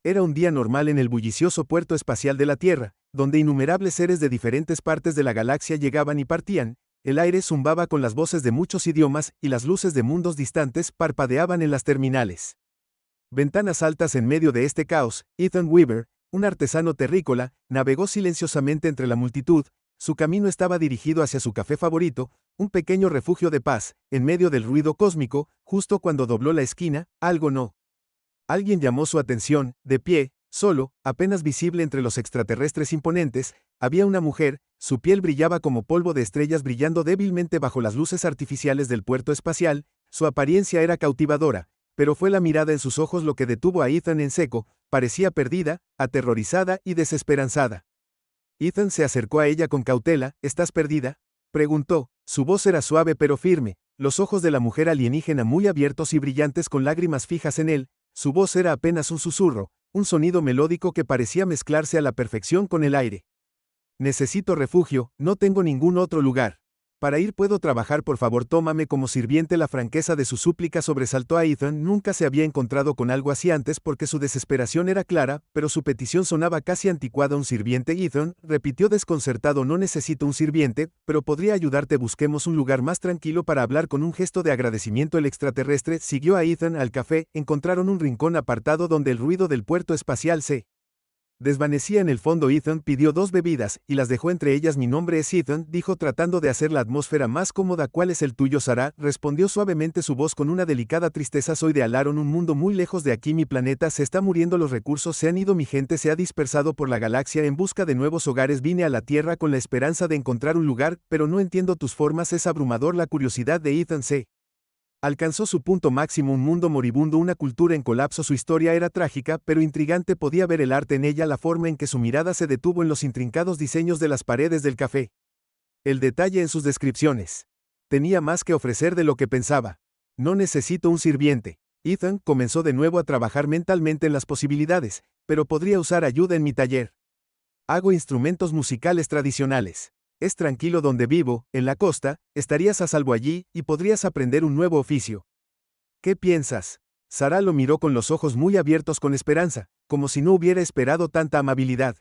Era un día normal en el bullicioso puerto espacial de la Tierra, donde innumerables seres de diferentes partes de la galaxia llegaban y partían. El aire zumbaba con las voces de muchos idiomas y las luces de mundos distantes parpadeaban en las terminales. Ventanas altas en medio de este caos, Ethan Weaver, un artesano terrícola, navegó silenciosamente entre la multitud. Su camino estaba dirigido hacia su café favorito, un pequeño refugio de paz, en medio del ruido cósmico. Justo cuando dobló la esquina, algo no. Alguien llamó su atención. De pie, solo, apenas visible entre los extraterrestres imponentes, había una mujer. Su piel brillaba como polvo de estrellas brillando débilmente bajo las luces artificiales del puerto espacial. Su apariencia era cautivadora, pero fue la mirada en sus ojos lo que detuvo a Ethan en seco. Parecía perdida, aterrorizada y desesperanzada. Ethan se acercó a ella con cautela. ¿Estás perdida?, preguntó. Su voz era suave pero firme, los ojos de la mujer alienígena muy abiertos y brillantes con lágrimas fijas en él. Su voz era apenas un susurro, un sonido melódico que parecía mezclarse a la perfección con el aire. Necesito refugio, no tengo ningún otro lugar. Para ir puedo trabajar, por favor, tómame como sirviente. La franqueza de su súplica sobresaltó a Ethan. Nunca se había encontrado con algo así antes porque su desesperación era clara, pero su petición sonaba casi anticuada. ¿Un sirviente? Ethan repitió desconcertado. No necesito un sirviente, pero podría ayudarte. Busquemos un lugar más tranquilo para hablar. Con un gesto de agradecimiento el extraterrestre siguió a Ethan al café. Encontraron un rincón apartado donde el ruido del puerto espacial se desvanecía en el fondo. Ethan pidió 2 bebidas y las dejó entre ellas. Mi nombre es Ethan, dijo tratando de hacer la atmósfera más cómoda. ¿Cuál es el tuyo, Sarah?, respondió suavemente su voz con una delicada tristeza. Soy de Alaron, un mundo muy lejos de aquí. Mi planeta se está muriendo, los recursos se han ido, mi gente se ha dispersado por la galaxia en busca de nuevos hogares. Vine a la Tierra con la esperanza de encontrar un lugar, pero no entiendo tus formas. Es abrumador. La curiosidad de Ethan se alcanzó su punto máximo. Un mundo moribundo, una cultura en colapso. Su historia era trágica, pero intrigante. Podía ver el arte en ella, la forma en que su mirada se detuvo en los intrincados diseños de las paredes del café. El detalle en sus descripciones. Tenía más que ofrecer de lo que pensaba. No necesito un sirviente. Ethan comenzó de nuevo a trabajar mentalmente en las posibilidades, pero podría usar ayuda en mi taller. Hago instrumentos musicales tradicionales. Es tranquilo donde vivo, en la costa, estarías a salvo allí, y podrías aprender un nuevo oficio. ¿Qué piensas? Sarah lo miró con los ojos muy abiertos con esperanza, como si no hubiera esperado tanta amabilidad.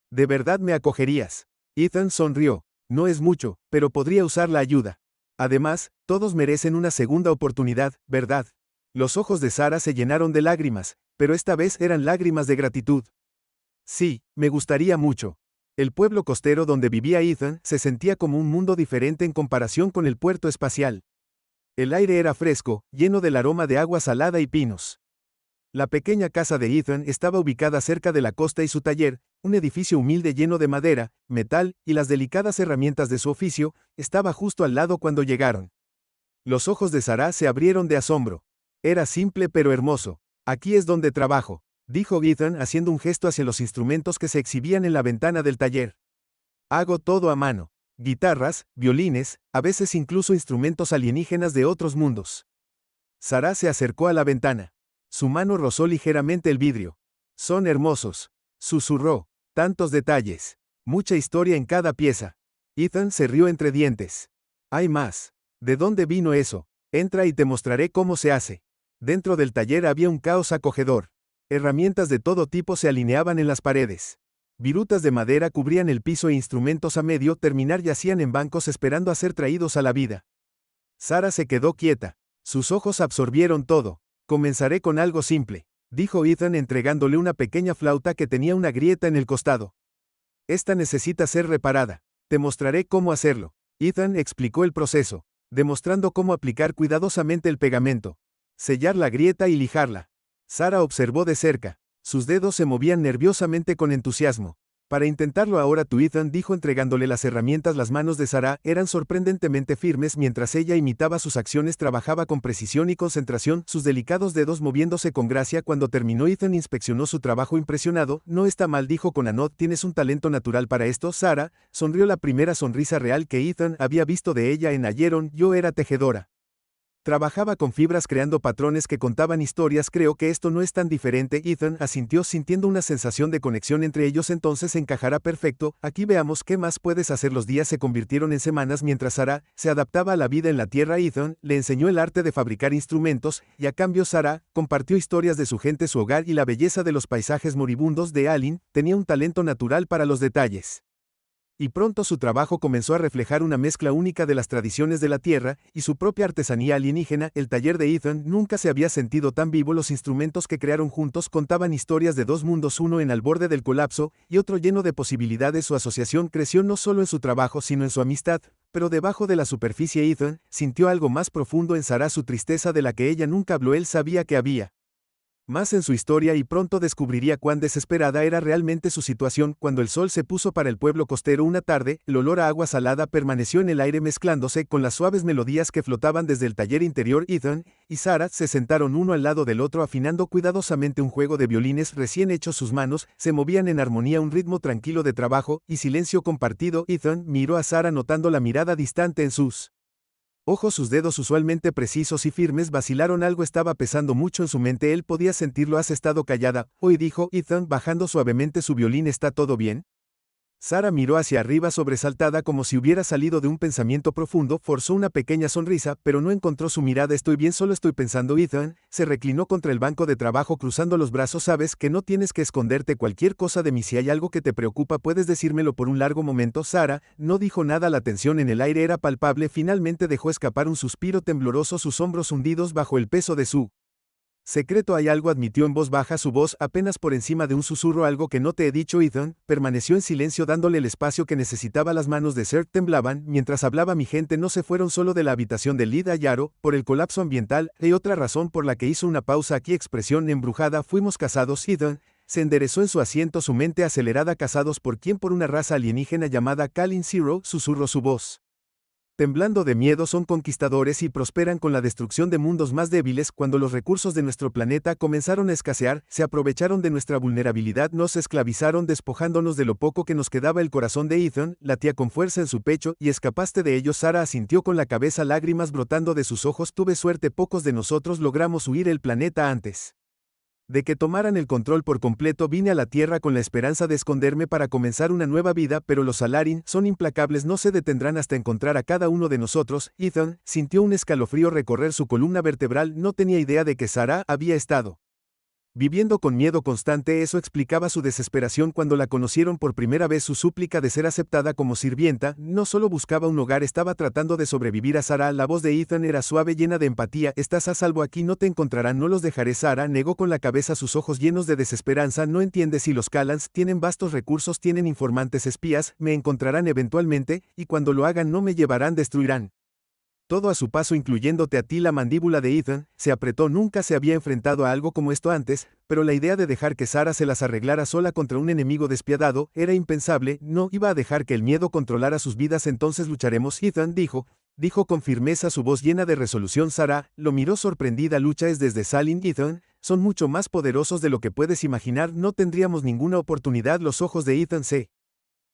¿De verdad me acogerías? Ethan sonrió. No es mucho, pero podría usar la ayuda. Además, todos merecen una segunda oportunidad, ¿verdad? Los ojos de Sarah se llenaron de lágrimas, pero esta vez eran lágrimas de gratitud. Sí, me gustaría mucho. El pueblo costero donde vivía Ethan se sentía como un mundo diferente en comparación con el puerto espacial. El aire era fresco, lleno del aroma de agua salada y pinos. La pequeña casa de Ethan estaba ubicada cerca de la costa y su taller, un edificio humilde lleno de madera, metal y las delicadas herramientas de su oficio, estaba justo al lado cuando llegaron. Los ojos de Sarah se abrieron de asombro. Era simple pero hermoso. Aquí es donde trabajo, dijo Ethan haciendo un gesto hacia los instrumentos que se exhibían en la ventana del taller. Hago todo a mano. Guitarras, violines, a veces incluso instrumentos alienígenas de otros mundos. Sarah se acercó a la ventana. Su mano rozó ligeramente el vidrio. Son hermosos, susurró. Tantos detalles. Mucha historia en cada pieza. Ethan se rió entre dientes. Hay más. ¿De dónde vino eso? Entra y te mostraré cómo se hace. Dentro del taller había un caos acogedor. Herramientas de todo tipo se alineaban en las paredes. Virutas de madera cubrían el piso e instrumentos a medio terminar yacían en bancos esperando a ser traídos a la vida. Sarah se quedó quieta. Sus ojos absorbieron todo. Comenzaré con algo simple, dijo Ethan entregándole una pequeña flauta que tenía una grieta en el costado. Esta necesita ser reparada. Te mostraré cómo hacerlo. Ethan explicó el proceso, demostrando cómo aplicar cuidadosamente el pegamento, sellar la grieta y lijarla. Sarah observó de cerca. Sus dedos se movían nerviosamente con entusiasmo. Para intentarlo ahora tú, Ethan, dijo entregándole las herramientas. Las manos de Sarah eran sorprendentemente firmes mientras ella imitaba sus acciones. Trabajaba con precisión y concentración, sus delicados dedos moviéndose con gracia. Cuando terminó, Ethan inspeccionó su trabajo impresionado. No está mal, dijo con anod, tienes un talento natural para esto. Sarah sonrió, la primera sonrisa real que Ethan había visto de ella en Ayeron. Yo era tejedora. Trabajaba con fibras creando patrones que contaban historias. Creo que esto no es tan diferente. Ethan asintió sintiendo una sensación de conexión entre ellos. Entonces encajará perfecto. Aquí veamos qué más puedes hacer. Los días se convirtieron en semanas mientras Sarah se adaptaba a la vida en la Tierra. Ethan le enseñó el arte de fabricar instrumentos, y a cambio Sarah compartió historias de su gente, su hogar y la belleza de los paisajes moribundos de Alien. Tenía un talento natural para los detalles. Y pronto su trabajo comenzó a reflejar una mezcla única de las tradiciones de la Tierra y su propia artesanía alienígena. El taller de Ethan nunca se había sentido tan vivo. Los instrumentos que crearon juntos contaban historias de dos mundos, uno en al borde del colapso y otro lleno de posibilidades. Su asociación creció no solo en su trabajo sino en su amistad, pero debajo de la superficie Ethan sintió algo más profundo en Sarah, su tristeza de la que ella nunca habló. Él sabía que había más en su historia y pronto descubriría cuán desesperada era realmente su situación. Cuando el sol se puso para el pueblo costero una tarde, el olor a agua salada permaneció en el aire mezclándose con las suaves melodías que flotaban desde el taller interior. Ethan y Sarah se sentaron uno al lado del otro afinando cuidadosamente un juego de violines recién hechos. Sus manos se movían en armonía, un ritmo tranquilo de trabajo y silencio compartido. Ethan miró a Sarah notando la mirada distante en sus ojos. Sus dedos, usualmente precisos y firmes, vacilaron. Algo estaba pesando mucho en su mente. Él podía sentirlo. ¿Has estado callada hoy?, dijo Ethan bajando suavemente su violín. ¿Está todo bien? Sarah miró hacia arriba sobresaltada como si hubiera salido de un pensamiento profundo. Forzó una pequeña sonrisa, pero no encontró su mirada. Estoy bien, solo estoy pensando. Ethan se reclinó contra el banco de trabajo cruzando los brazos. Sabes que no tienes que esconderte cualquier cosa de mí. Si hay algo que te preocupa puedes decírmelo por un largo momento. Sarah no dijo nada. La tensión en el aire era palpable. Finalmente dejó escapar un suspiro tembloroso, sus hombros hundidos bajo el peso de su secreto. Hay algo, admitió en voz baja, su voz apenas por encima de un susurro. Algo que no te he dicho. Ethan permaneció en silencio dándole el espacio que necesitaba. Las manos de Sir temblaban mientras hablaba. Mi gente no se fueron solo de la habitación de Lida Yarrow por el colapso ambiental. Hay otra razón por la que hizo una pausa aquí. Expresión embrujada. Fuimos casados. Ethan se enderezó en su asiento, su mente acelerada. ¿Casados por quién? Por una raza alienígena llamada Kalin Zero, susurró su voz temblando de miedo. Son conquistadores y prosperan con la destrucción de mundos más débiles. Cuando los recursos de nuestro planeta comenzaron a escasear, se aprovecharon de nuestra vulnerabilidad, nos esclavizaron despojándonos de lo poco que nos quedaba. El corazón de Ethan latía con fuerza en su pecho. ¿Y escapaste de ellos? Sarah asintió con la cabeza, lágrimas brotando de sus ojos. Tuve suerte, pocos de nosotros logramos huir el planeta antes de que tomaran el control por completo. Vine a la Tierra con la esperanza de esconderme para comenzar una nueva vida, pero los Salarin son implacables, no se detendrán hasta encontrar a cada uno de nosotros. Ethan sintió un escalofrío recorrer su columna vertebral. No tenía idea de que Sarah había estado viviendo con miedo constante. Eso explicaba su desesperación cuando la conocieron por primera vez. Su súplica de ser aceptada como sirvienta no solo buscaba un hogar, estaba tratando de sobrevivir. A Sarah, la voz de Ethan era suave, llena de empatía. Estás a salvo aquí, no te encontrarán, no los dejaré. Sarah negó con la cabeza, sus ojos llenos de desesperanza. No entiendes, si los Callans tienen vastos recursos, tienen informantes, espías, me encontrarán eventualmente, y cuando lo hagan no me llevarán, destruirán todo a su paso, incluyéndote a ti. La mandíbula de Ethan se apretó. Nunca se había enfrentado a algo como esto antes, pero la idea de dejar que Sarah se las arreglara sola contra un enemigo despiadado era impensable. No iba a dejar que el miedo controlara sus vidas. Entonces lucharemos, Ethan dijo con firmeza, su voz llena de resolución. Sarah lo miró sorprendida. Lucha es desde Salin. Ethan, son mucho más poderosos de lo que puedes imaginar. No tendríamos ninguna oportunidad. Los ojos de Ethan se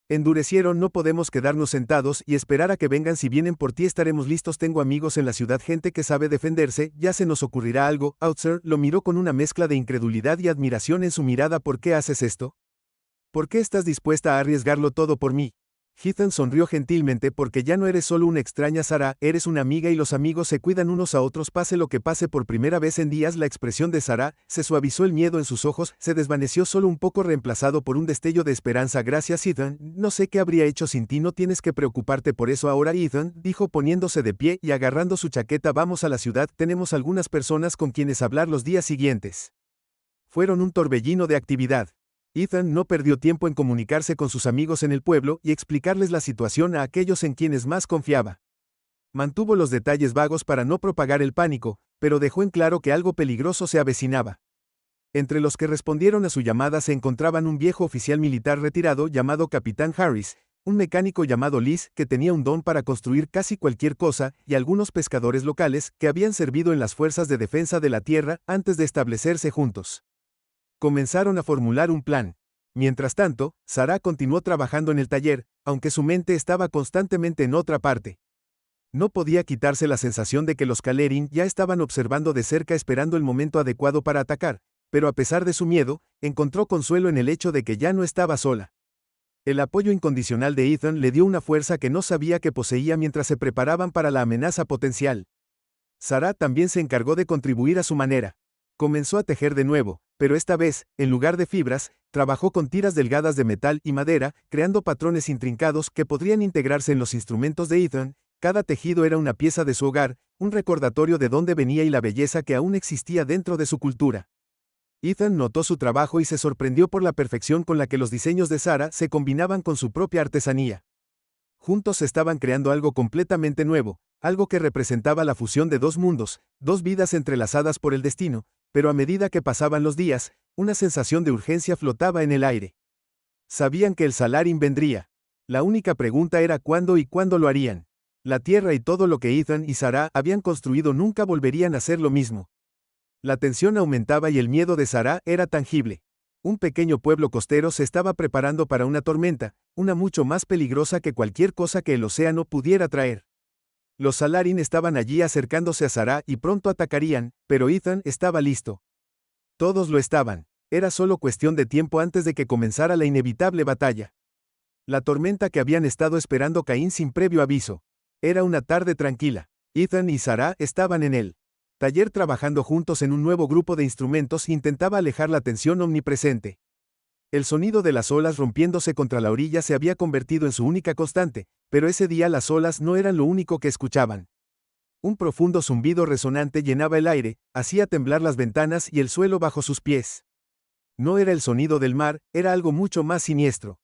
endurecieron. No podemos quedarnos sentados y esperar a que vengan. Si vienen por ti estaremos listos. Tengo amigos en la ciudad, gente que sabe defenderse. Ya se nos ocurrirá algo. Outser lo miró con una mezcla de incredulidad y admiración en su mirada. ¿Por qué haces esto? ¿Por qué estás dispuesta a arriesgarlo todo por mí? Ethan sonrió gentilmente. Porque ya no eres solo una extraña, Sarah, eres una amiga y los amigos se cuidan unos a otros. Pase lo que pase. Por primera vez en días la expresión de Sarah se suavizó, el miedo en sus ojos se desvaneció solo un poco, reemplazado por un destello de esperanza. Gracias, Ethan, no sé qué habría hecho sin ti. No tienes que preocuparte por eso ahora, Ethan dijo poniéndose de pie y agarrando su chaqueta. Vamos a la ciudad, tenemos algunas personas con quienes hablar. Los días siguientes fueron un torbellino de actividad. Ethan no perdió tiempo en comunicarse con sus amigos en el pueblo y explicarles la situación a aquellos en quienes más confiaba. Mantuvo los detalles vagos para no propagar el pánico, pero dejó en claro que algo peligroso se avecinaba. Entre los que respondieron a su llamada se encontraban un viejo oficial militar retirado llamado Capitán Harris, un mecánico llamado Liz, que tenía un don para construir casi cualquier cosa, y algunos pescadores locales que habían servido en las fuerzas de defensa de la tierra antes de establecerse juntos. Comenzaron a formular un plan. Mientras tanto, Sarah continuó trabajando en el taller, aunque su mente estaba constantemente en otra parte. No podía quitarse la sensación de que los Kalerin ya estaban observando de cerca esperando el momento adecuado para atacar, pero a pesar de su miedo, encontró consuelo en el hecho de que ya no estaba sola. El apoyo incondicional de Ethan le dio una fuerza que no sabía que poseía mientras se preparaban para la amenaza potencial. Sarah también se encargó de contribuir a su manera. Comenzó a tejer de nuevo, pero esta vez, en lugar de fibras, trabajó con tiras delgadas de metal y madera, creando patrones intrincados que podrían integrarse en los instrumentos de Ethan. Cada tejido era una pieza de su hogar, un recordatorio de dónde venía y la belleza que aún existía dentro de su cultura. Ethan notó su trabajo y se sorprendió por la perfección con la que los diseños de Sarah se combinaban con su propia artesanía. Juntos estaban creando algo completamente nuevo, algo que representaba la fusión de dos mundos, dos vidas entrelazadas por el destino, pero a medida que pasaban los días, una sensación de urgencia flotaba en el aire. Sabían que el Salarín vendría. La única pregunta era cuándo y cuándo lo harían. La tierra y todo lo que Ethan y Sarah habían construido nunca volverían a ser lo mismo. La tensión aumentaba y el miedo de Sarah era tangible. Un pequeño pueblo costero se estaba preparando para una tormenta, una mucho más peligrosa que cualquier cosa que el océano pudiera traer. Los Salarín estaban allí acercándose a Sarah y pronto atacarían, pero Ethan estaba listo. Todos lo estaban. Era solo cuestión de tiempo antes de que comenzara la inevitable batalla. La tormenta que habían estado esperando caía sin previo aviso. Era una tarde tranquila. Ethan y Sarah estaban en el taller trabajando juntos en un nuevo grupo de instrumentos e intentaba alejar la tensión omnipresente. El sonido de las olas rompiéndose contra la orilla se había convertido en su única constante, pero ese día las olas no eran lo único que escuchaban. Un profundo zumbido resonante llenaba el aire, hacía temblar las ventanas y el suelo bajo sus pies. No era el sonido del mar, era algo mucho más siniestro.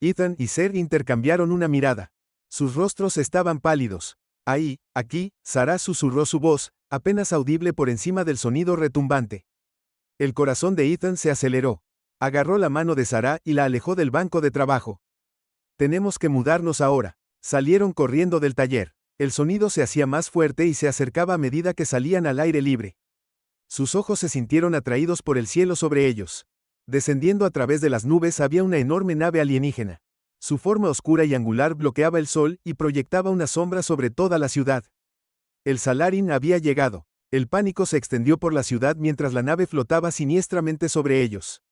Ethan y Ser intercambiaron una mirada. Sus rostros estaban pálidos. Ahí, aquí, Sarah susurró su voz, apenas audible por encima del sonido retumbante. El corazón de Ethan se aceleró. Agarró la mano de Sarah y la alejó del banco de trabajo. Tenemos que mudarnos ahora. Salieron corriendo del taller. El sonido se hacía más fuerte y se acercaba a medida que salían al aire libre. Sus ojos se sintieron atraídos por el cielo sobre ellos. Descendiendo a través de las nubes había una enorme nave alienígena. Su forma oscura y angular bloqueaba el sol y proyectaba una sombra sobre toda la ciudad. El Salarín había llegado. El pánico se extendió por la ciudad mientras la nave flotaba siniestramente sobre ellos.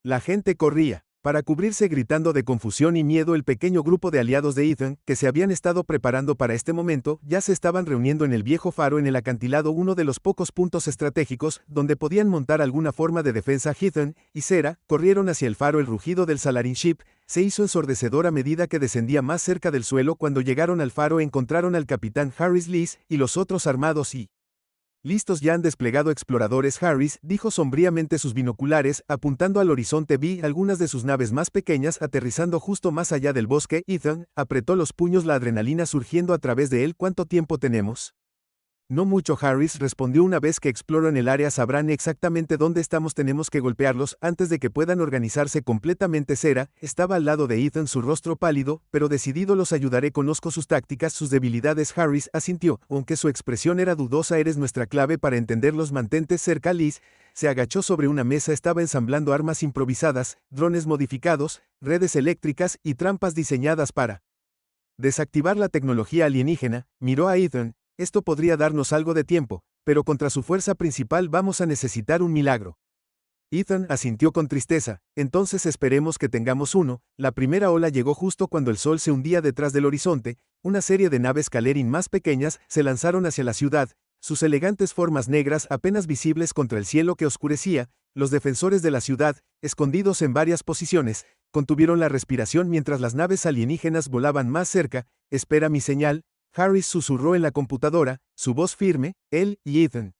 La gente corría. Para cubrirse gritando de confusión y miedo, el pequeño grupo de aliados de Ethan, que se habían estado preparando para este momento, ya se estaban reuniendo en el viejo faro en el acantilado, uno de los pocos puntos estratégicos donde podían montar alguna forma de defensa. Ethan y Sarah corrieron hacia el faro. El rugido del Salarín Ship se hizo ensordecedor a medida que descendía más cerca del suelo. Cuando llegaron al faro encontraron al capitán Harris Lees y los otros armados y listos. Ya han desplegado exploradores. Harris dijo sombríamente sus binoculares, apuntando al horizonte. Vi algunas de sus naves más pequeñas aterrizando justo más allá del bosque. Ethan apretó los puños, la adrenalina surgiendo a través de él. ¿Cuánto tiempo tenemos? No mucho, Harris respondió. Una vez que exploren el área sabrán exactamente dónde estamos. Tenemos que golpearlos antes de que puedan organizarse completamente. Sarah estaba al lado de Ethan, su rostro pálido, pero decidido. Los ayudaré, conozco sus tácticas, sus debilidades. Harris asintió, aunque su expresión era dudosa. Eres nuestra clave para entenderlos, mantente cerca. Liz se agachó sobre una mesa. Estaba ensamblando armas improvisadas, drones modificados, redes eléctricas y trampas diseñadas para desactivar la tecnología alienígena. Miró a Ethan. Esto podría darnos algo de tiempo, pero contra su fuerza principal vamos a necesitar un milagro. Ethan asintió con tristeza. Entonces esperemos que tengamos uno. La primera ola llegó justo cuando el sol se hundía detrás del horizonte. Una serie de naves Kalerin más pequeñas se lanzaron hacia la ciudad, sus elegantes formas negras apenas visibles contra el cielo que oscurecía. Los defensores de la ciudad, escondidos en varias posiciones, contuvieron la respiración mientras las naves alienígenas volaban más cerca. Espera mi señal. Harris susurró en la computadora, su voz firme. Él y Ethan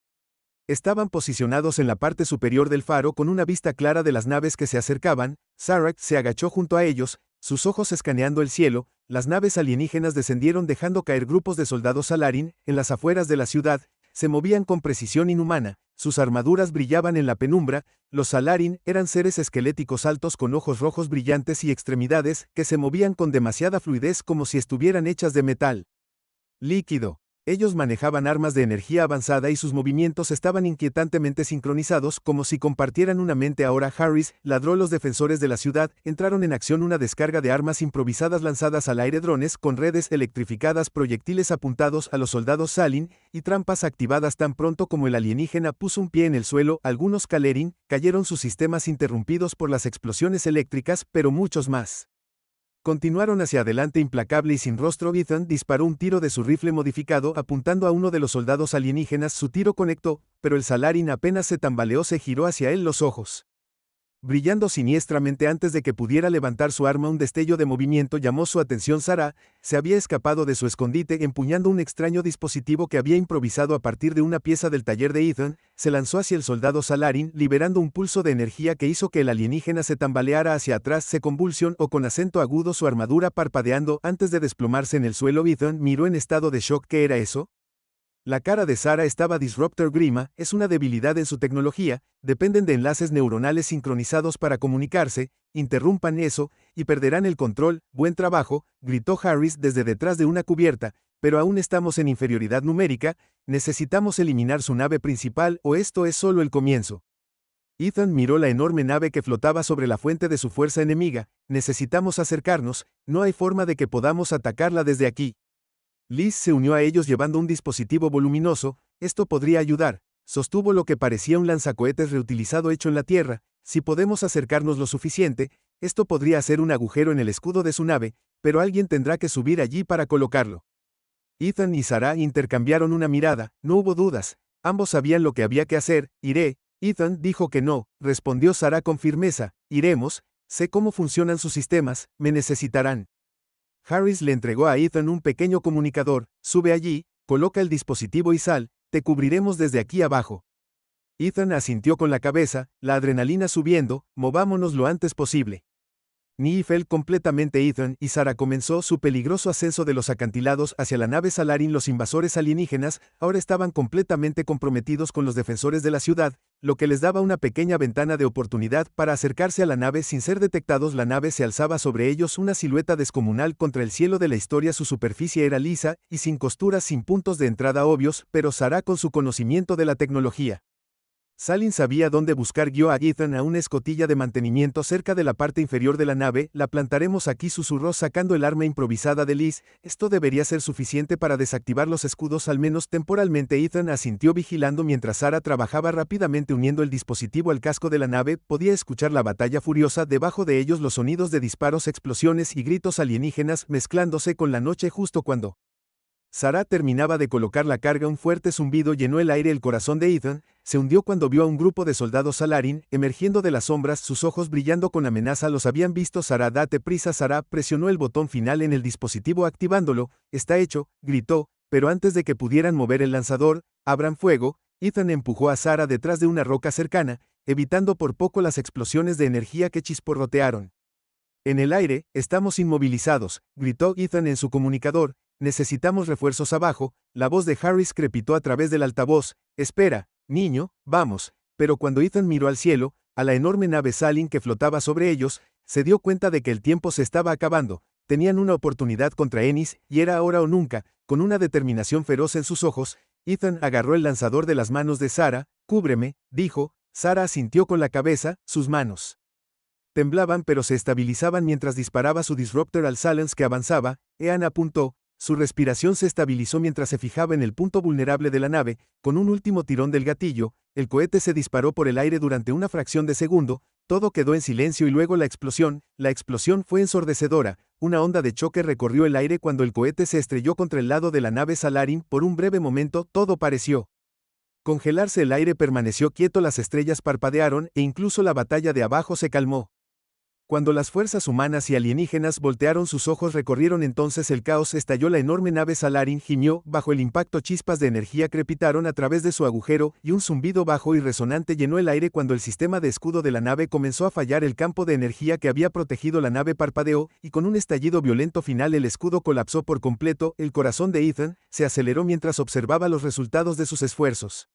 estaban posicionados en la parte superior del faro con una vista clara de las naves que se acercaban. Sarah se agachó junto a ellos, sus ojos escaneando el cielo. Las naves alienígenas descendieron dejando caer grupos de soldados Salarín en las afueras de la ciudad. Se movían con precisión inhumana, sus armaduras brillaban en la penumbra. Los Salarín eran seres esqueléticos altos con ojos rojos brillantes y extremidades que se movían con demasiada fluidez como si estuvieran hechas de metal líquido. Ellos manejaban armas de energía avanzada y sus movimientos estaban inquietantemente sincronizados, como si compartieran una mente. Ahora Harris ladró. Los defensores de la ciudad entraron en acción. Una descarga de armas improvisadas lanzadas al aire, drones con redes electrificadas, proyectiles apuntados a los soldados Salin y trampas activadas. Tan pronto como el alienígena puso un pie en el suelo, algunos Kalerin cayeron, sus sistemas interrumpidos por las explosiones eléctricas, pero muchos más continuaron hacia adelante. Implacable y sin rostro, Ethan disparó un tiro de su rifle modificado apuntando a uno de los soldados alienígenas. Su tiro conectó, pero el Salarin apenas se tambaleó. Se giró hacia él, los ojos brillando siniestramente. Antes de que pudiera levantar su arma, un destello de movimiento llamó su atención. Sarah se había escapado de su escondite empuñando un extraño dispositivo que había improvisado a partir de una pieza del taller de Ethan. Se lanzó hacia el soldado Salarin, liberando un pulso de energía que hizo que el alienígena se tambaleara hacia atrás. Se convulsionó con acento agudo, su armadura parpadeando antes de desplomarse en el suelo. Ethan miró en estado de shock. ¿Qué era eso? La cara de Sarah estaba Disruptor Grima. Es una debilidad en su tecnología, dependen de enlaces neuronales sincronizados para comunicarse. Interrumpan eso, y perderán el control. Buen trabajo, gritó Harris desde detrás de una cubierta, pero aún estamos en inferioridad numérica. Necesitamos eliminar su nave principal, o esto es solo el comienzo. Ethan miró la enorme nave que flotaba sobre la fuente de su fuerza enemiga. Necesitamos acercarnos, no hay forma de que podamos atacarla desde aquí. Liz se unió a ellos llevando un dispositivo voluminoso. Esto podría ayudar. Sostuvo lo que parecía un lanzacohetes reutilizado hecho en la Tierra. Si podemos acercarnos lo suficiente, esto podría hacer un agujero en el escudo de su nave, pero alguien tendrá que subir allí para colocarlo. Ethan y Sarah intercambiaron una mirada. No hubo dudas. Ambos sabían lo que había que hacer. Iré. Ethan dijo que no, respondió Sarah con firmeza. Iremos. Sé cómo funcionan sus sistemas. Me necesitarán. Harris le entregó a Ethan un pequeño comunicador. Sube allí, coloca el dispositivo y sal, te cubriremos desde aquí abajo. Ethan asintió con la cabeza, la adrenalina subiendo. Movámonos lo antes posible. Niifel completamente. Ethan y Sarah comenzó su peligroso ascenso de los acantilados hacia la nave Salarin. Los invasores alienígenas ahora estaban completamente comprometidos con los defensores de la ciudad, lo que les daba una pequeña ventana de oportunidad para acercarse a la nave sin ser detectados. La nave se alzaba sobre ellos, una silueta descomunal contra el cielo de la historia. Su superficie era lisa y sin costuras, sin puntos de entrada obvios, pero Sarah, con su conocimiento de la tecnología Salin, sabía dónde buscar. Guió a Ethan a una escotilla de mantenimiento cerca de la parte inferior de la nave. La plantaremos aquí, susurró sacando el arma improvisada de Liz. Esto debería ser suficiente para desactivar los escudos, al menos temporalmente. Ethan asintió vigilando mientras Sarah trabajaba rápidamente uniendo el dispositivo al casco de la nave. Podía escuchar la batalla furiosa debajo de ellos, los sonidos de disparos, explosiones y gritos alienígenas mezclándose con la noche. Justo cuando Sarah terminaba de colocar la carga, un fuerte zumbido llenó el aire. El corazón de Ethan se hundió cuando vio a un grupo de soldados Salarin emergiendo de las sombras, sus ojos brillando con amenaza. Los habían visto. Sarah, date prisa. Sarah presionó el botón final en el dispositivo activándolo. Está hecho, gritó, pero antes de que pudieran mover el lanzador, abran fuego. Ethan empujó a Sarah detrás de una roca cercana, evitando por poco las explosiones de energía que chisporrotearon. En el aire, estamos inmovilizados, gritó Ethan en su comunicador. Necesitamos refuerzos abajo. La voz de Harris crepitó a través del altavoz. Espera, niño, vamos. Pero cuando Ethan miró al cielo, a la enorme nave Salin que flotaba sobre ellos, se dio cuenta de que el tiempo se estaba acabando. Tenían una oportunidad contra Ennis, y era ahora o nunca. Con una determinación feroz en sus ojos, Ethan agarró el lanzador de las manos de Sarah. Cúbreme, dijo. Sarah asintió con la cabeza, sus manos temblaban pero se estabilizaban mientras disparaba su disruptor al Salens que avanzaba. Ean apuntó. Su respiración se estabilizó mientras se fijaba en el punto vulnerable de la nave. Con un último tirón del gatillo, el cohete se disparó por el aire durante una fracción de segundo. Todo quedó en silencio y luego la explosión fue ensordecedora. Una onda de choque recorrió el aire cuando el cohete se estrelló contra el lado de la nave Salarin. Por un breve momento, todo pareció congelarse. El aire permaneció quieto, las estrellas parpadearon e incluso la batalla de abajo se calmó. Cuando las fuerzas humanas y alienígenas voltearon sus ojos, recorrieron entonces el caos. Estalló la enorme nave Salarin, gimió bajo el impacto, chispas de energía crepitaron a través de su agujero y un zumbido bajo y resonante llenó el aire cuando el sistema de escudo de la nave comenzó a fallar. El campo de energía que había protegido la nave parpadeó y con un estallido violento final el escudo colapsó por completo. El corazón de Ethan se aceleró mientras observaba los resultados de sus esfuerzos.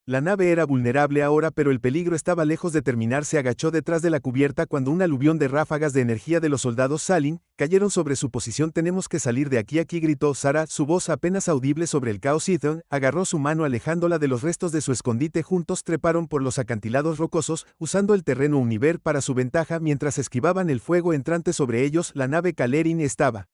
La nave era vulnerable ahora, pero el peligro estaba lejos de terminar. Se agachó detrás de la cubierta cuando un aluvión de ráfagas de energía de los soldados Salin cayeron sobre su posición. Tenemos que salir de aquí, gritó Sarah, su voz apenas audible sobre el caos. Ethan agarró su mano alejándola de los restos de su escondite. Juntos treparon por los acantilados rocosos, usando el terreno Univer para su ventaja mientras esquivaban el fuego entrante sobre ellos. La nave Kalerin estaba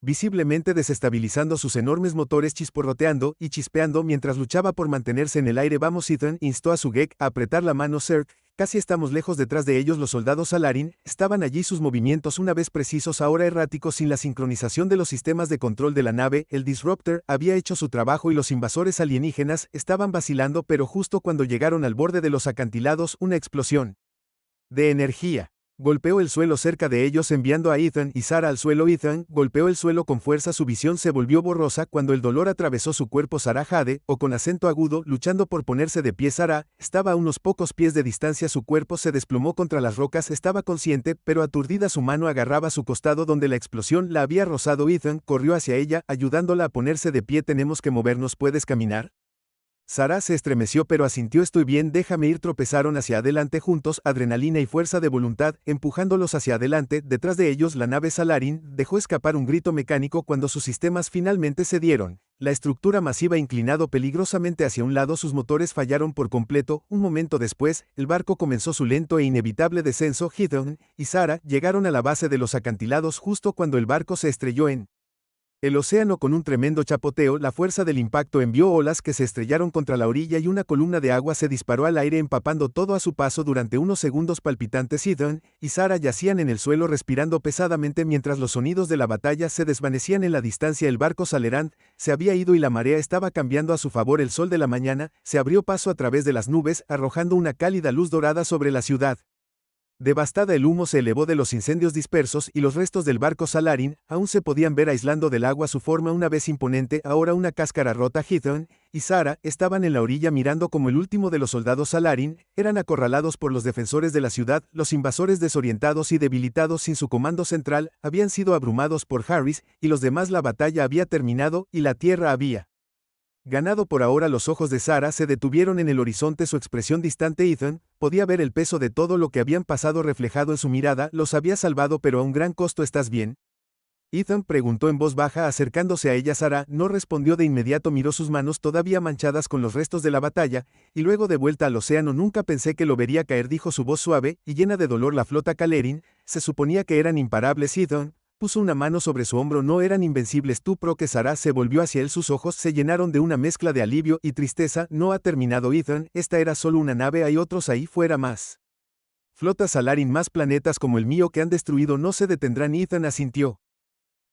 visiblemente desestabilizando, sus enormes motores chisporroteando y chispeando mientras luchaba por mantenerse en el aire. Vamos, Ethan, instó a su Gek a apretar la mano. Sir, casi estamos lejos. Detrás de ellos los soldados Salarin estaban allí, sus movimientos una vez precisos, ahora erráticos, sin la sincronización de los sistemas de control de la nave. El Disruptor había hecho su trabajo y los invasores alienígenas estaban vacilando, pero justo cuando llegaron al borde de los acantilados, una explosión de energía golpeó el suelo cerca de ellos, enviando a Ethan y Sarah al suelo. Ethan golpeó el suelo con fuerza, su visión se volvió borrosa cuando el dolor atravesó su cuerpo. Sarah Jade, o con acento agudo, luchando por ponerse de pie. Sarah estaba a unos pocos pies de distancia, su cuerpo se desplomó contra las rocas. Estaba consciente, pero aturdida, su mano agarraba su costado donde la explosión la había rozado. Ethan corrió hacia ella, ayudándola a ponerse de pie. Tenemos que movernos, ¿puedes caminar? Sarah se estremeció pero asintió. Estoy bien, déjame ir. Tropezaron hacia adelante juntos, adrenalina y fuerza de voluntad, empujándolos hacia adelante. Detrás de ellos la nave Salarin dejó escapar un grito mecánico cuando sus sistemas finalmente cedieron. La estructura masiva inclinado peligrosamente hacia un lado, sus motores fallaron por completo. Un momento después, el barco comenzó su lento e inevitable descenso. Ethan y Sarah llegaron a la base de los acantilados justo cuando el barco se estrelló en el océano con un tremendo chapoteo. La fuerza del impacto envió olas que se estrellaron contra la orilla y una columna de agua se disparó al aire, empapando todo a su paso. Durante unos segundos palpitantes, Ethan y Sarah yacían en el suelo respirando pesadamente mientras los sonidos de la batalla se desvanecían en la distancia. El barco Salerant se había ido y la marea estaba cambiando a su favor. El sol de la mañana se abrió paso a través de las nubes, arrojando una cálida luz dorada sobre la ciudad devastada. El humo se elevó de los incendios dispersos y los restos del barco Salarin aún se podían ver aislando del agua, su forma una vez imponente, ahora una cáscara rota. Ethan y Sarah estaban en la orilla mirando como el último de los soldados Salarin eran acorralados por los defensores de la ciudad. Los invasores, desorientados y debilitados sin su comando central, habían sido abrumados por Harris y los demás. La batalla había terminado y la tierra había ganado por ahora. Los ojos de Sarah se detuvieron en el horizonte, su expresión distante. Ethan podía ver el peso de todo lo que habían pasado reflejado en su mirada. Los había salvado, pero a un gran costo. ¿Estás bien?, Ethan preguntó en voz baja, acercándose a ella. Sarah no respondió de inmediato, miró sus manos todavía manchadas con los restos de la batalla, y luego de vuelta al océano. Nunca pensé que lo vería caer, dijo su voz suave y llena de dolor. La flota Kalerin se suponía que eran imparables. Ethan puso una mano sobre su hombro. No eran invencibles. ¿Tú pro que? Sarah se volvió hacia él, sus ojos se llenaron de una mezcla de alivio y tristeza. No ha terminado, Ethan, esta era solo una nave, hay otros ahí fuera, más flotas Salarin, más planetas como el mío que han destruido. No se detendrán. Ethan asintió,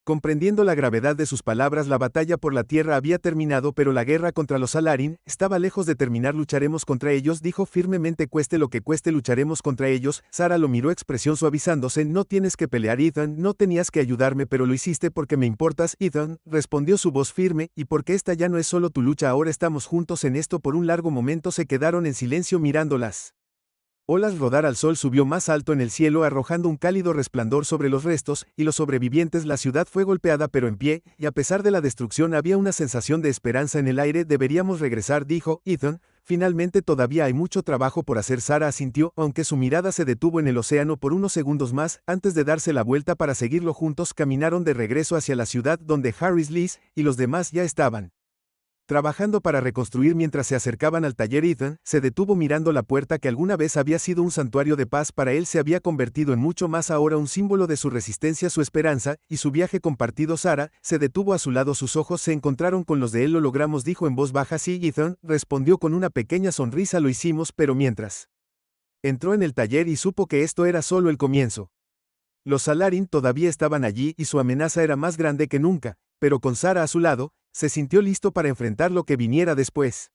comprendiendo la gravedad de sus palabras. La batalla por la Tierra había terminado, pero la guerra contra los Salarin estaba lejos de terminar. Lucharemos contra ellos, dijo firmemente, cueste lo que cueste, lucharemos contra ellos. Sarah lo miró, expresión suavizándose. No tienes que pelear, Ethan, no tenías que ayudarme, pero lo hiciste porque me importas. Ethan respondió, su voz firme, y porque esta ya no es solo tu lucha, ahora estamos juntos en esto. Por un largo momento se quedaron en silencio mirándolas olas rodar. Al sol subió más alto en el cielo, arrojando un cálido resplandor sobre los restos y los sobrevivientes. La ciudad fue golpeada pero en pie, y a pesar de la destrucción había una sensación de esperanza en el aire. Deberíamos regresar, dijo Ethan. Finalmente todavía hay mucho trabajo por hacer. Sarah asintió, aunque su mirada se detuvo en el océano por unos segundos más, antes de darse la vuelta para seguirlo. Juntos caminaron de regreso hacia la ciudad donde Harris, Liz y los demás ya estaban trabajando para reconstruir. Mientras se acercaban al taller, Ethan se detuvo mirando la puerta que alguna vez había sido un santuario de paz. Para él se había convertido en mucho más, ahora un símbolo de su resistencia, su esperanza y su viaje compartido. Sarah se detuvo a su lado, sus ojos se encontraron con los de él. Lo logramos, dijo en voz baja. Sí, Ethan respondió con una pequeña sonrisa. Lo hicimos, pero mientras entró en el taller y supo que esto era solo el comienzo. Los Salarin todavía estaban allí y su amenaza era más grande que nunca, pero con Sarah a su lado, se sintió listo para enfrentar lo que viniera después.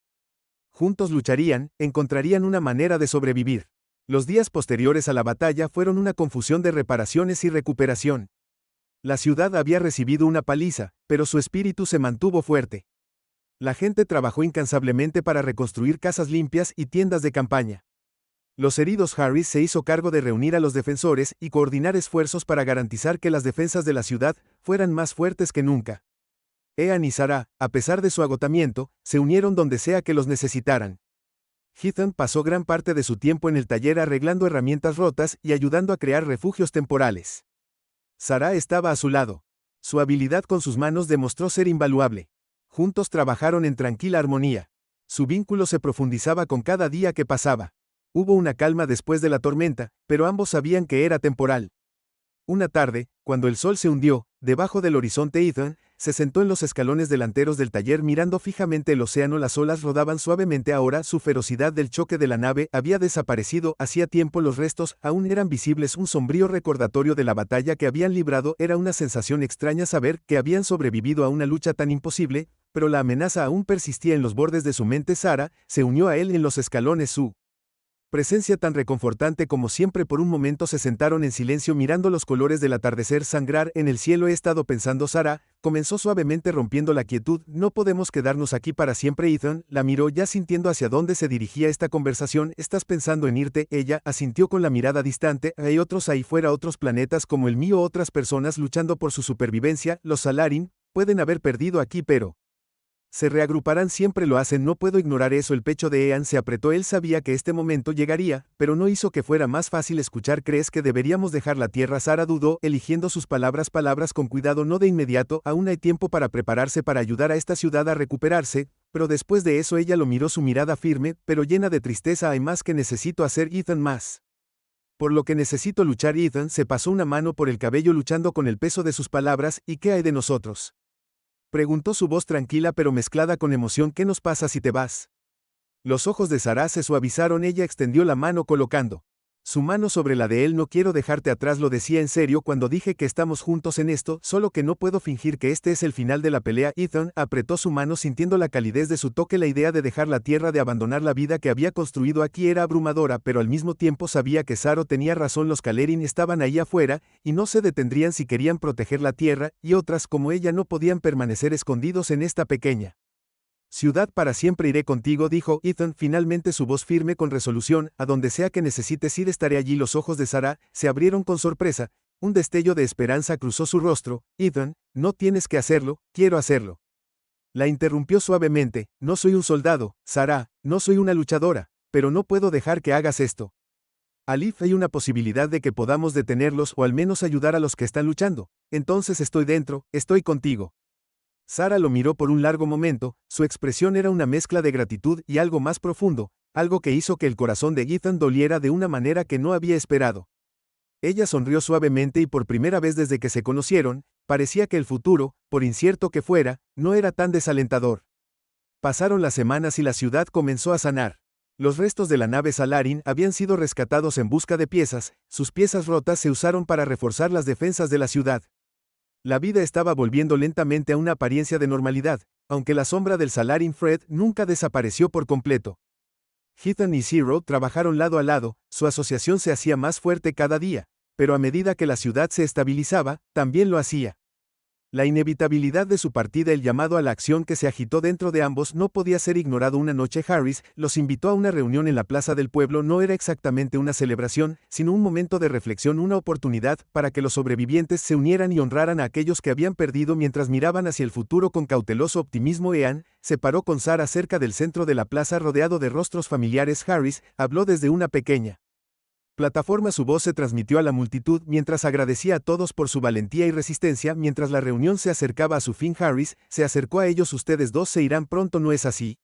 Juntos lucharían, encontrarían una manera de sobrevivir. Los días posteriores a la batalla fueron una confusión de reparaciones y recuperación. La ciudad había recibido una paliza, pero su espíritu se mantuvo fuerte. La gente trabajó incansablemente para reconstruir casas limpias y tiendas de campaña. Los heridos, Harris se hizo cargo de reunir a los defensores y coordinar esfuerzos para garantizar que las defensas de la ciudad fueran más fuertes que nunca. Ean y Sarah, a pesar de su agotamiento, se unieron donde sea que los necesitaran. Ethan pasó gran parte de su tiempo en el taller arreglando herramientas rotas y ayudando a crear refugios temporales. Sarah estaba a su lado. Su habilidad con sus manos demostró ser invaluable. Juntos trabajaron en tranquila armonía. Su vínculo se profundizaba con cada día que pasaba. Hubo una calma después de la tormenta, pero ambos sabían que era temporal. Una tarde, cuando el sol se hundió, debajo del horizonte Ethan se sentó en los escalones delanteros del taller mirando fijamente el océano. Las olas rodaban suavemente ahora, su ferocidad del choque de la nave había desaparecido, hacía tiempo los restos aún eran visibles, un sombrío recordatorio de la batalla que habían librado. Era una sensación extraña saber que habían sobrevivido a una lucha tan imposible, pero la amenaza aún persistía en los bordes de su mente. Sarah se unió a él en los escalones, su presencia tan reconfortante como siempre. Por un momento se sentaron en silencio mirando los colores del atardecer sangrar en el cielo. He estado pensando, Sarah, comenzó suavemente rompiendo la quietud, no podemos quedarnos aquí para siempre. Ethan la miró ya sintiendo hacia dónde se dirigía esta conversación. ¿Estás pensando en irte? Ella asintió con la mirada distante. Hay otros ahí fuera, otros planetas como el mío, otras personas luchando por su supervivencia. Los Salarin pueden haber perdido aquí, pero se reagruparán, siempre lo hacen, no puedo ignorar eso. El pecho de Ean se apretó, él sabía que este momento llegaría, pero no hizo que fuera más fácil escuchar. ¿Crees que deberíamos dejar la Tierra? Sarah dudó, eligiendo sus palabras con cuidado. No de inmediato, aún hay tiempo para prepararse, para ayudar a esta ciudad a recuperarse, pero después de eso ella lo miró, su mirada firme, pero llena de tristeza. Hay más que necesito hacer, Ethan, más. Por lo que necesito luchar. Ethan se pasó una mano por el cabello luchando con el peso de sus palabras. ¿Y qué hay de nosotros?, preguntó, su voz tranquila pero mezclada con emoción. ¿Qué nos pasa si te vas? Los ojos de Sarah se suavizaron, ella extendió la mano colocando su mano sobre la de él. No quiero dejarte atrás, lo decía en serio cuando dije que estamos juntos en esto, solo que no puedo fingir que este es el final de la pelea. Ethan apretó su mano sintiendo la calidez de su toque. La idea de dejar la Tierra, de abandonar la vida que había construido aquí era abrumadora, pero al mismo tiempo sabía que Saro tenía razón. Los Kalerin estaban ahí afuera, y no se detendrían si querían proteger la Tierra, y otras como ella no podían permanecer escondidos en esta pequeña ciudad para siempre. Iré contigo, dijo Ethan, finalmente, su voz firme con resolución. A donde sea que necesites ir estaré allí. Los ojos de Sarah se abrieron con sorpresa, un destello de esperanza cruzó su rostro. Ethan, no tienes que hacerlo, quiero hacerlo. La interrumpió suavemente. No soy un soldado, Sarah, no soy una luchadora, pero no puedo dejar que hagas esto. Alif, hay una posibilidad de que podamos detenerlos o al menos ayudar a los que están luchando. Entonces estoy dentro, estoy contigo. Sarah lo miró por un largo momento, su expresión era una mezcla de gratitud y algo más profundo, algo que hizo que el corazón de Ethan doliera de una manera que no había esperado. Ella sonrió suavemente y por primera vez desde que se conocieron, parecía que el futuro, por incierto que fuera, no era tan desalentador. Pasaron las semanas y la ciudad comenzó a sanar. Los restos de la nave Salarin habían sido rescatados en busca de piezas, sus piezas rotas se usaron para reforzar las defensas de la ciudad. La vida estaba volviendo lentamente a una apariencia de normalidad, aunque la sombra del Salarin Fred nunca desapareció por completo. Ethan y Zero trabajaron lado a lado, su asociación se hacía más fuerte cada día, pero a medida que la ciudad se estabilizaba, también lo hacía. La inevitabilidad de su partida, el llamado a la acción que se agitó dentro de ambos, no podía ser ignorado. Una noche Harris los invitó a una reunión en la plaza del pueblo. No era exactamente una celebración, sino un momento de reflexión, una oportunidad para que los sobrevivientes se unieran y honraran a aquellos que habían perdido. Mientras miraban hacia el futuro con cauteloso optimismo, Ean se paró con Sarah cerca del centro de la plaza rodeado de rostros familiares. Harris habló desde una pequeña plataforma, su voz se transmitió a la multitud mientras agradecía a todos por su valentía y resistencia. Mientras la reunión se acercaba a su fin, Harris se acercó a ellos. ¿Ustedes dos se irán pronto, no es así?,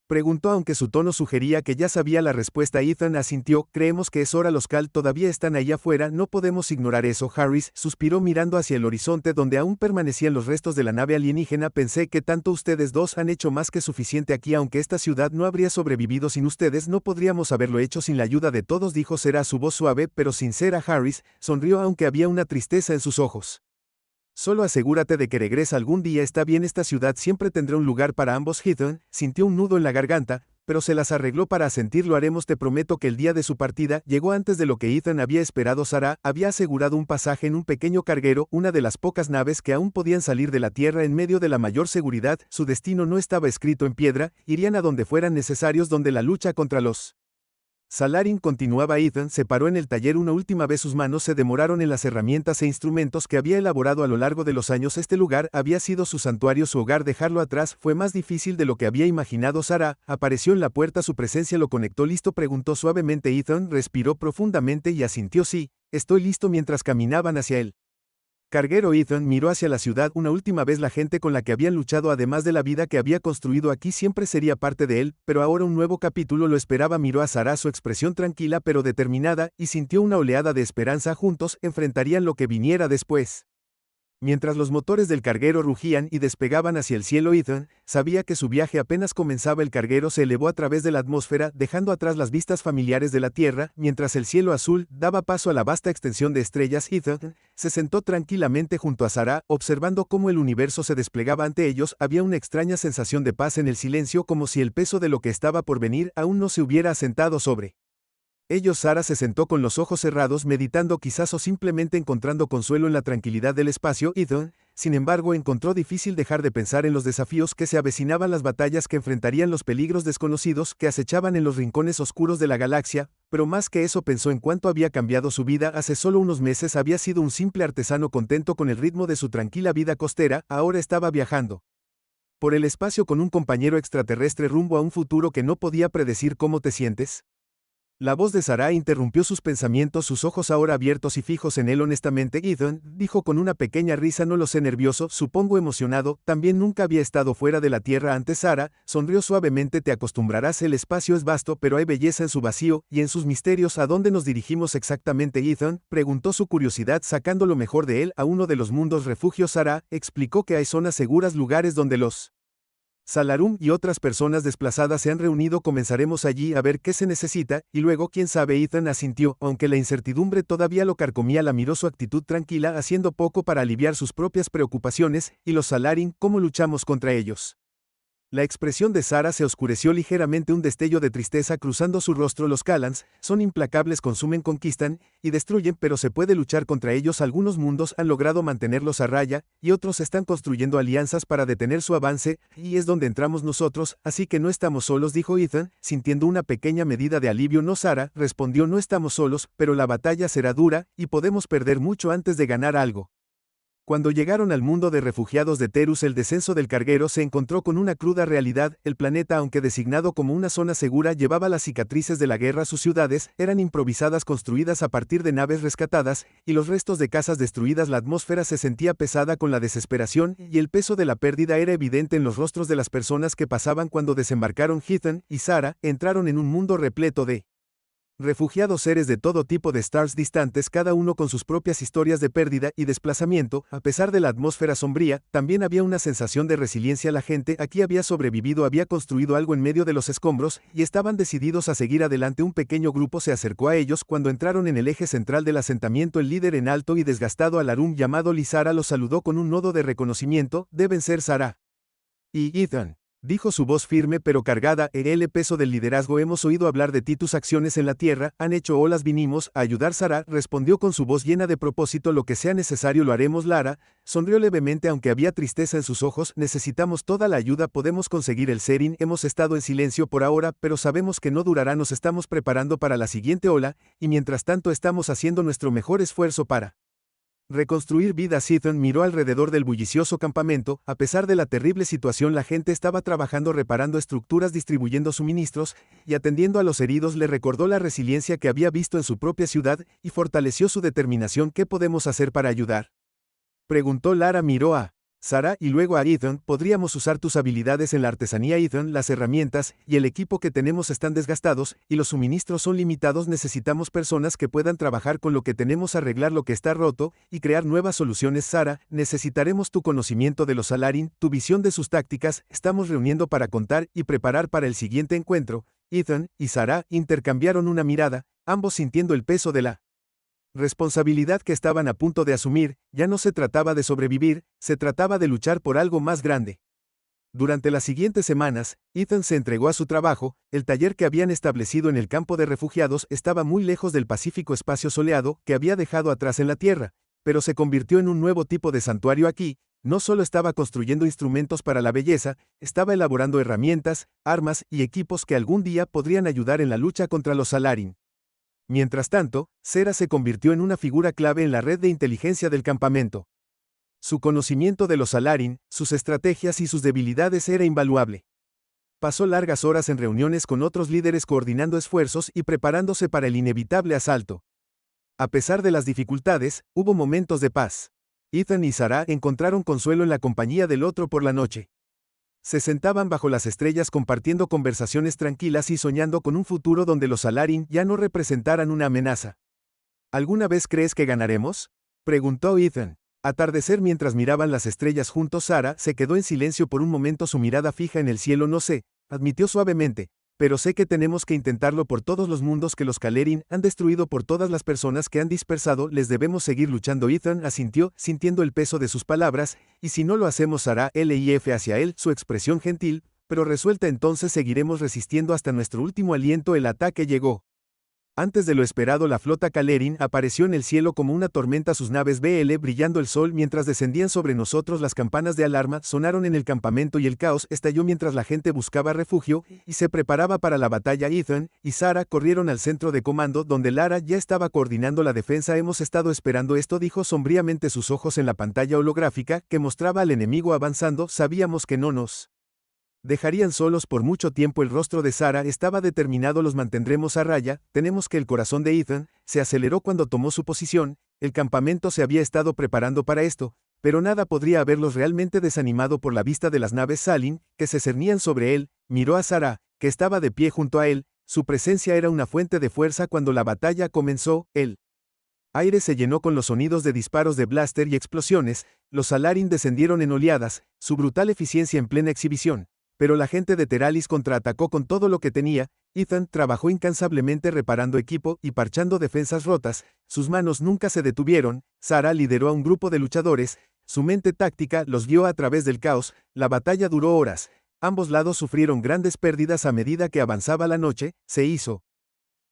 preguntó, aunque su tono sugería que ya sabía la respuesta. Ethan asintió. Creemos que es hora, los Cal todavía están ahí afuera, no podemos ignorar eso. Harris suspiró mirando hacia el horizonte donde aún permanecían los restos de la nave alienígena. Pensé que tanto ustedes dos han hecho más que suficiente aquí, aunque esta ciudad no habría sobrevivido sin ustedes, no podríamos haberlo hecho sin la ayuda de todos, dijo Sarah, su voz suave pero sincera. Harris sonrió aunque había una tristeza en sus ojos. Solo asegúrate de que regresa algún día, está bien, esta ciudad siempre tendrá un lugar para ambos. Ethan sintió un nudo en la garganta, pero se las arregló para asentir. Lo haremos, te prometo que el día de su partida llegó antes de lo que Ethan había esperado. Sarah había asegurado un pasaje en un pequeño carguero, una de las pocas naves que aún podían salir de la Tierra en medio de la mayor seguridad. Su destino no estaba escrito en piedra, irían a donde fueran necesarios, donde la lucha contra los Salarin, continuaba Ethan, se paró en el taller una última vez. Sus manos se demoraron en las herramientas e instrumentos que había elaborado a lo largo de los años. Este lugar había sido su santuario, su hogar. Dejarlo atrás fue más difícil de lo que había imaginado. Sarah apareció en la puerta, su presencia lo conectó. ¿Listo?, preguntó suavemente. Ethan respiró profundamente y asintió. Sí, estoy listo. Mientras caminaban hacia él carguero, Ethan miró hacia la ciudad una última vez. La gente con la que habían luchado, además de la vida que había construido aquí, siempre sería parte de él, pero ahora un nuevo capítulo lo esperaba. Miró a Sarah, su expresión tranquila pero determinada, y sintió una oleada de esperanza. Juntos enfrentarían lo que viniera después. Mientras los motores del carguero rugían y despegaban hacia el cielo, Ethan sabía que su viaje apenas comenzaba. El carguero se elevó a través de la atmósfera, dejando atrás las vistas familiares de la Tierra, mientras el cielo azul daba paso a la vasta extensión de estrellas. Ethan se sentó tranquilamente junto a Sarah, observando cómo el universo se desplegaba ante ellos. Había una extraña sensación de paz en el silencio, como si el peso de lo que estaba por venir aún no se hubiera asentado sobre ellos. Sarah se sentó con los ojos cerrados, meditando quizás o simplemente encontrando consuelo en la tranquilidad del espacio. Ethan, sin embargo, encontró difícil dejar de pensar en los desafíos que se avecinaban, las batallas que enfrentarían, los peligros desconocidos que acechaban en los rincones oscuros de la galaxia, pero más que eso pensó en cuánto había cambiado su vida. Hace solo unos meses había sido un simple artesano contento con el ritmo de su tranquila vida costera. Ahora estaba viajando por el espacio con un compañero extraterrestre rumbo a un futuro que no podía predecir. ¿Cómo te sientes?, la voz de Sarah interrumpió sus pensamientos, sus ojos ahora abiertos y fijos en él. Honestamente, Ethan dijo con una pequeña risa, no lo sé, nervioso, supongo emocionado. También nunca había estado fuera de la Tierra antes. Sarah sonrió suavemente. Te acostumbrarás, el espacio es vasto, pero hay belleza en su vacío y en sus misterios. ¿A dónde nos dirigimos exactamente, Ethan?, preguntó, su curiosidad sacando lo mejor de él. A uno de los mundos refugios. Sarah explicó que hay zonas seguras, lugares donde los Salarum y otras personas desplazadas se han reunido. Comenzaremos allí a ver qué se necesita, y luego quién sabe. Ethan asintió, aunque la incertidumbre todavía lo carcomía. La miró, su actitud tranquila, haciendo poco para aliviar sus propias preocupaciones. ¿Y los Salarin, cómo luchamos contra ellos? La expresión de Sarah se oscureció ligeramente, un destello de tristeza cruzando su rostro. Los Kalans son implacables, consumen, conquistan y destruyen, pero se puede luchar contra ellos. Algunos mundos han logrado mantenerlos a raya, y otros están construyendo alianzas para detener su avance, y es donde entramos nosotros, así que no estamos solos, dijo Ethan, sintiendo una pequeña medida de alivio. No, Sarah respondió, no estamos solos, pero la batalla será dura, y podemos perder mucho antes de ganar algo. Cuando llegaron al mundo de refugiados de Terus, el descenso del carguero se encontró con una cruda realidad. El planeta, aunque designado como una zona segura, llevaba las cicatrices de la guerra. Sus ciudades eran improvisadas, construidas a partir de naves rescatadas, y los restos de casas destruidas. La atmósfera se sentía pesada con la desesperación, y el peso de la pérdida era evidente en los rostros de las personas que pasaban. Cuando desembarcaron, Ethan y Sarah entraron en un mundo repleto de refugiados, seres de todo tipo, de stars distantes, cada uno con sus propias historias de pérdida y desplazamiento. A pesar de la atmósfera sombría, también había una sensación de resiliencia. La gente aquí había sobrevivido, había construido algo en medio de los escombros, y estaban decididos a seguir adelante. Un pequeño grupo se acercó a ellos cuando entraron en el eje central del asentamiento. El líder, en alto y desgastado Alarum llamado Lizara, los saludó con un nodo de reconocimiento. Deben ser Sarah y Ethan, dijo su voz firme pero cargada el peso del liderazgo. Hemos oído hablar de ti, tus acciones en la Tierra han hecho olas. Vinimos a ayudar. Sarah respondió con su voz llena de propósito. Lo que sea necesario lo haremos. Lara sonrió levemente, aunque había tristeza en sus ojos. Necesitamos toda la ayuda. Podemos conseguir el Serin. Hemos estado en silencio por ahora, pero sabemos que no durará. Nos estamos preparando para la siguiente ola, y mientras tanto estamos haciendo nuestro mejor esfuerzo para reconstruir vidas. Ethan miró alrededor del bullicioso campamento. A pesar de la terrible situación, la gente estaba trabajando, reparando estructuras, distribuyendo suministros y atendiendo a los heridos. Le recordó la resiliencia que había visto en su propia ciudad y fortaleció su determinación. ¿Qué podemos hacer para ayudar?, preguntó Lara. Miró a Sarah y luego a Ethan. Podríamos usar tus habilidades en la artesanía, Ethan. Las herramientas y el equipo que tenemos están desgastados, y los suministros son limitados. Necesitamos personas que puedan trabajar con lo que tenemos, arreglar lo que está roto y crear nuevas soluciones. Sarah, necesitaremos tu conocimiento de los Salarin, tu visión de sus tácticas. Estamos reuniendo para contar y preparar para el siguiente encuentro. Ethan y Sarah intercambiaron una mirada, ambos sintiendo el peso de la responsabilidad que estaban a punto de asumir. Ya no se trataba de sobrevivir, se trataba de luchar por algo más grande. Durante las siguientes semanas, Ethan se entregó a su trabajo. El taller que habían establecido en el campo de refugiados estaba muy lejos del pacífico espacio soleado que había dejado atrás en la Tierra, pero se convirtió en un nuevo tipo de santuario aquí. No solo estaba construyendo instrumentos para la belleza, estaba elaborando herramientas, armas y equipos que algún día podrían ayudar en la lucha contra los Salarin. Mientras tanto, Sera se convirtió en una figura clave en la red de inteligencia del campamento. Su conocimiento de los Salarin, sus estrategias y sus debilidades era invaluable. Pasó largas horas en reuniones con otros líderes coordinando esfuerzos y preparándose para el inevitable asalto. A pesar de las dificultades, hubo momentos de paz. Ethan y Sarah encontraron consuelo en la compañía del otro por la noche. Se sentaban bajo las estrellas compartiendo conversaciones tranquilas y soñando con un futuro donde los Salarin ya no representaran una amenaza. ¿Alguna vez crees que ganaremos?, preguntó Ethan. Atardecer mientras miraban las estrellas juntos. Sarah se quedó en silencio por un momento, su mirada fija en el cielo. No sé, admitió suavemente, pero sé que tenemos que intentarlo por todos los mundos que los Kalerin han destruido, por todas las personas que han dispersado. Les debemos seguir luchando. Ethan asintió, sintiendo el peso de sus palabras, y si no lo hacemos, Sarah LIF hacia él, su expresión gentil, pero resuelta. Entonces seguiremos resistiendo hasta nuestro último aliento. El ataque llegó. Antes de lo esperado, la flota Kalerin apareció en el cielo como una tormenta, sus naves BL brillando el sol mientras descendían sobre nosotros. Las campanas de alarma sonaron en el campamento y el caos estalló mientras la gente buscaba refugio y se preparaba para la batalla. Ethan y Sarah corrieron al centro de comando, donde Lara ya estaba coordinando la defensa. Hemos estado esperando esto, dijo sombríamente, sus ojos en la pantalla holográfica que mostraba al enemigo avanzando. Sabíamos que no nos dejarían solos por mucho tiempo. El rostro de Sarah estaba determinado. Los mantendremos a raya. Tenemos que. El corazón de Ethan se aceleró cuando tomó su posición. El campamento se había estado preparando para esto, pero nada podría haberlos realmente desanimado por la vista de las naves Salin que se cernían sobre él. Miró a Sarah, que estaba de pie junto a él. Su presencia era una fuente de fuerza. Cuando la batalla comenzó, el aire se llenó con los sonidos de disparos de blaster y explosiones. Los Salarin descendieron en oleadas, su brutal eficiencia en plena exhibición. Pero la gente de Teralis contraatacó con todo lo que tenía. Ethan trabajó incansablemente reparando equipo y parchando defensas rotas. Sus manos nunca se detuvieron. Sarah lideró a un grupo de luchadores. Su mente táctica los guió a través del caos. La batalla duró horas. Ambos lados sufrieron grandes pérdidas. A medida que avanzaba la noche, se hizo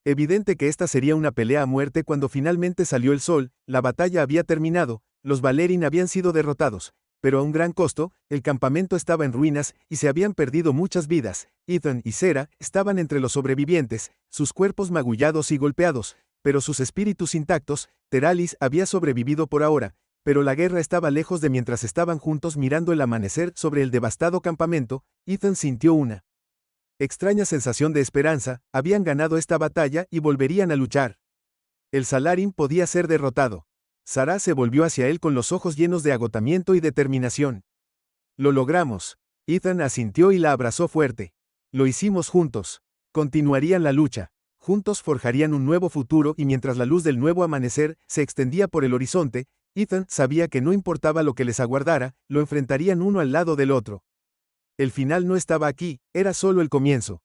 evidente que esta sería una pelea a muerte. Cuando finalmente salió el sol, la batalla había terminado. Los Valerin habían sido derrotados, pero a un gran costo. El campamento estaba en ruinas y se habían perdido muchas vidas. Ethan y Sarah estaban entre los sobrevivientes, sus cuerpos magullados y golpeados, pero sus espíritus intactos. Teralis había sobrevivido por ahora, pero la guerra estaba lejos de. Mientras estaban juntos mirando el amanecer sobre el devastado campamento, Ethan sintió una extraña sensación de esperanza. Habían ganado esta batalla y volverían a luchar. El Salarin podía ser derrotado. Sarah se volvió hacia él con los ojos llenos de agotamiento y determinación. Lo logramos. Ethan asintió y la abrazó fuerte. Lo hicimos juntos. Continuarían la lucha. Juntos forjarían un nuevo futuro. Y mientras la luz del nuevo amanecer se extendía por el horizonte, Ethan sabía que no importaba lo que les aguardara, lo enfrentarían uno al lado del otro. El final no estaba aquí, era solo el comienzo.